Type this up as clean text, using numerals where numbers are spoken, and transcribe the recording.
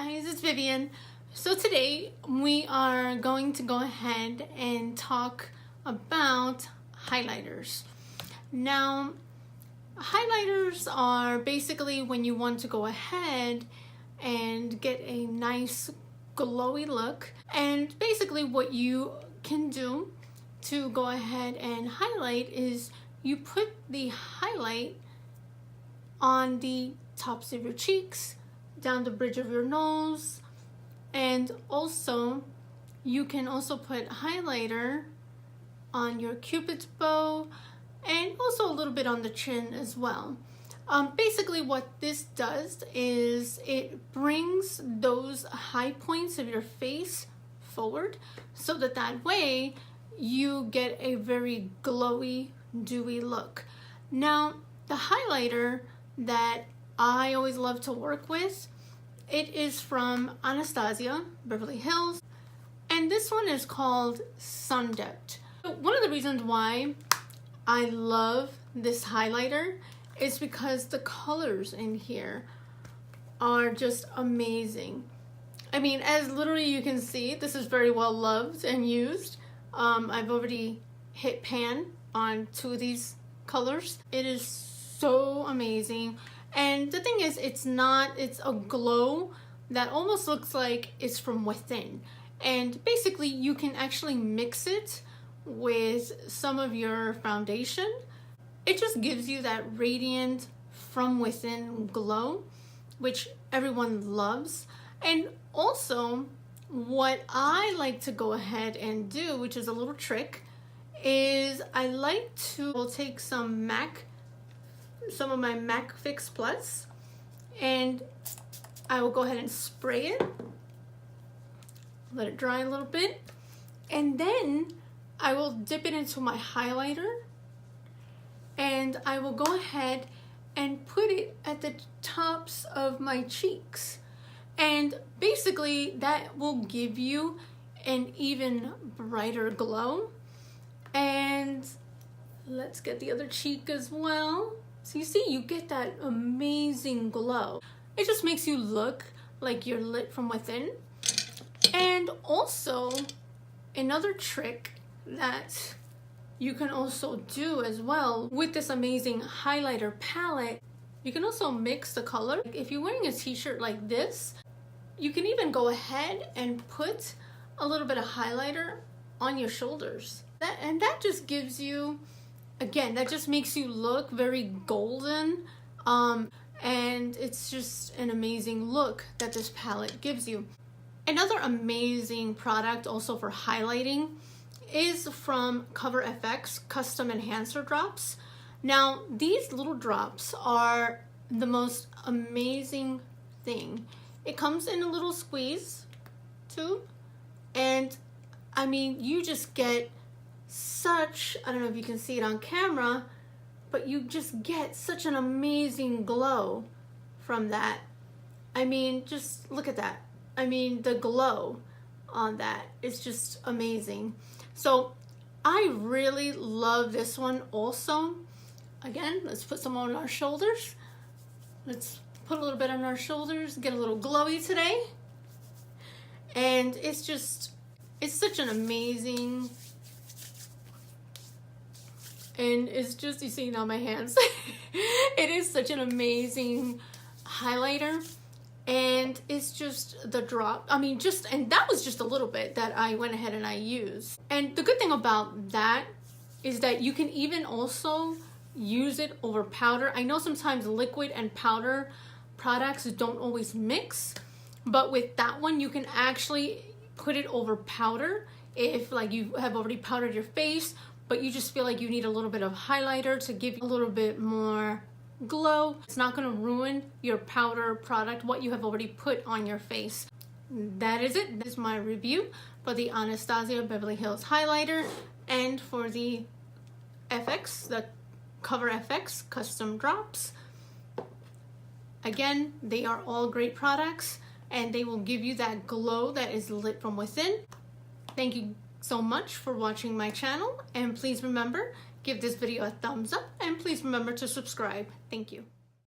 guys, it's Vivian. So today we are going to go ahead and talk about highlighters. Now, highlighters are basically when you want to go ahead and get a nice glowy look, and basically what you can do to go ahead and highlight is you put the highlight on the tops of your cheeks, down the bridge of your nose, and also you can also put highlighter on your cupid's bow and also a little bit on the chin as well. Basically what this does is it brings those high points of your face forward so that way you get a very glowy, dewy look. Now, the highlighter that I always love to work with, it is from Anastasia Beverly Hills, and this one is called Sun Dipped. One of the reasons why I love this highlighter is because the colors in here are just amazing. I mean, as literally you can see, this is very well loved and used. I've already hit pan on 2 of these colors. It is so amazing. And the thing is, it's a glow that almost looks like it's from within. And basically you can actually mix it with some of your foundation. It just gives you that radiant from within glow, which everyone loves. And also what I like to go ahead and do, which is a little trick, is I like to take some of my MAC Fix Plus, and I will go ahead and spray it, let it dry a little bit, and then I will dip it into my highlighter, and I will go ahead and put it at the tops of my cheeks. And basically that will give you an even brighter glow. And let's get the other cheek as well. So you see, you get that amazing glow. It just makes you look like you're lit from within. And also, another trick that you can also do as well with this amazing highlighter palette, you can also mix the color. If you're wearing a t-shirt like this, you can even go ahead and put a little bit of highlighter on your shoulders. And that just gives you, again, that just makes you look very golden, and it's just an amazing look that this palette gives you. Another amazing product also for highlighting is from Cover FX Custom Enhancer Drops. Now, these little drops are the most amazing thing. It comes in a little squeeze tube, and I mean, you just get such, I don't know if you can see it on camera, but you just get such an amazing glow from that. I mean, just look at that. I mean, the glow on that is just amazing. So I really love this one also. Again, let's put some on our shoulders. Let's put a little bit on our shoulders, get a little glowy today. And it's such an amazing, and it's just, you see now my hands. It is such an amazing highlighter, and it's just the drop. I mean, and that was just a little bit that I went ahead and I used. And the good thing about that is that you can even also use it over powder. I know sometimes liquid and powder products don't always mix, but with that one you can actually put it over powder if like you have already powdered your face, but you just feel like you need a little bit of highlighter to give you a little bit more glow. It's not going to ruin your powder product, what you have already put on your face. That is it. This is my review for the Anastasia Beverly Hills highlighter and for the the Cover FX Custom Drops. Again, they are all great products, and they will give you that glow that is lit from within. Thank you so much for watching my channel, and please remember, give this video a thumbs up, and please remember to subscribe. Thank you.